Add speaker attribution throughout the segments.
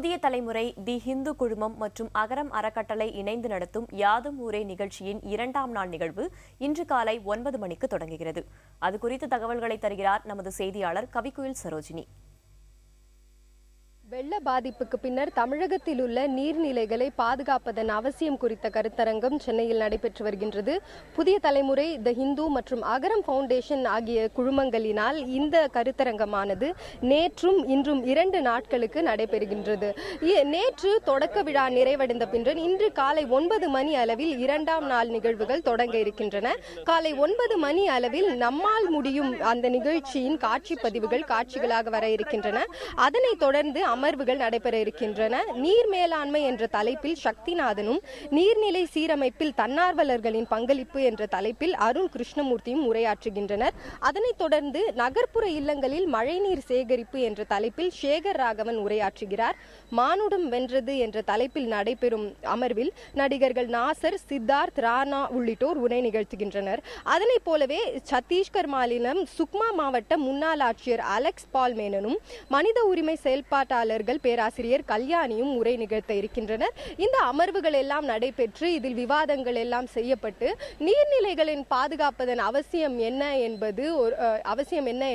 Speaker 1: புதிய தலைமுறை தி ஹிந்து குழுமம் மற்றும் அகரம் அறக்கட்டளை இணைந்து நடத்தும் யாதும் ஊரே நிகழ்ச்சியின் 2ஆம் நாள் நிகழ்வு இன்று காலை 9 மணிக்கு தொடங்குகிறது. அது குறித்து தகவல்களை தருகிறார் நமது செய்தியாளர் கவிக்குயில் சரோஜினி.
Speaker 2: வெள்ள பாதிப்புக்கு பின்னர் தமிழகத்தில் உள்ள நீர்நிலைகளை பாதுகாப்பதன் அவசியம் குறித்த கருத்தரங்கம் சென்னையில் நடைபெற்று வருகின்றது. புதிய தலைமுறை தி ஹிந்து மற்றும் அகரம் ஃபவுண்டேஷன் ஆகிய குழுமங்களினால் இந்த கருத்தரங்கமானது நேற்றும் இன்றும் 2 நாட்களுக்கு நடைபெறுகின்றது. நேற்று தொடக்க விழா நிறைவடைந்த பின்னர் இன்று காலை 9 மணி அளவில் 2ஆம் நாள் நிகழ்வுகள் தொடங்க இருக்கின்றன. காலை 9 மணி அளவில் நம்மால் முடியும் அந்த நிகழ்ச்சியின் காட்சி பதிவுகள் காட்சிகளாக வர இருக்கின்றன. அதனைத் தொடர்ந்து அமர்வுகள் நடைபெற இருக்கின்றன. நீர் மேலாண்மை என்ற தலைப்பில் சக்திநாதனும், நீர்நிலை சீரமைப்பில் தன்னார்வலர்களின் பங்களிப்பு என்ற தலைப்பில் அருண் கிருஷ்ணமூர்த்தியும் உரையாற்றுகின்றனர். அதனைத் தொடர்ந்து நகர்ப்புற இல்லங்களில் மழைநீர் சேகரிப்பு என்ற தலைப்பில் சேகர் ராகவன் உரையாற்றுகிறார். மானுடம் வென்றது என்ற தலைப்பில் நடைபெறும் அமர்வில் நடிகர்கள் நாசர், சித்தார்த், ராணா உள்ளிட்டோர் உரை நிகழ்த்துகின்றனர். அதனைப் போலவே சத்தீஸ்கர் மாநிலம் சுக்மா மாவட்ட முன்னாள் ஆட்சியர் அலெக்ஸ் பால் மேனனும், மனித உரிமை செயல்பாட்டாளர்கள் பேராசிரியர் கல்யாணியும் உரை நிகழ்த்த இருக்கின்றனர். இந்த அமர்வுகள் எல்லாம் நடைபெற்று இதில் விவாதங்கள் எல்லாம் செய்யப்பட்டு நீர்நிலைகளின் பாதுகாப்பதன் அவசியம் என்ன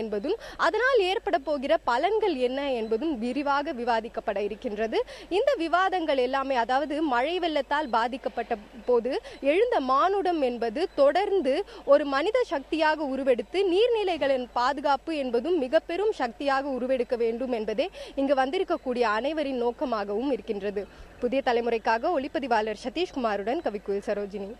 Speaker 2: என்பதும் அதனால் ஏற்பட போகிற பலன்கள் என்ன என்பதும் விரிவாக விவாதிக்கப்பட இருக்கின்றது. இந்த விவாதங்கள் எல்லாமே, அதாவது மழை வெள்ளத்தால் பாதிக்கப்பட்ட போது எழுந்த மானுடம் என்பது தொடர்ந்து ஒரு மனித சக்தியாக உருவெடுத்து நீர்நிலைகளின் பாதுகாப்பு என்பதும் மிக பெரும் சக்தியாக உருவெடுக்க வேண்டும் என்பதே இங்கு வந்திருக்கக்கூடிய அனைவரின் நோக்கமாகவும் இருக்கின்றது. புதிய தலைமுறைக்காக ஒளிப்பதிவாளர் சதீஷ்குமாருடன் கவிக்குயில் சரோஜினி.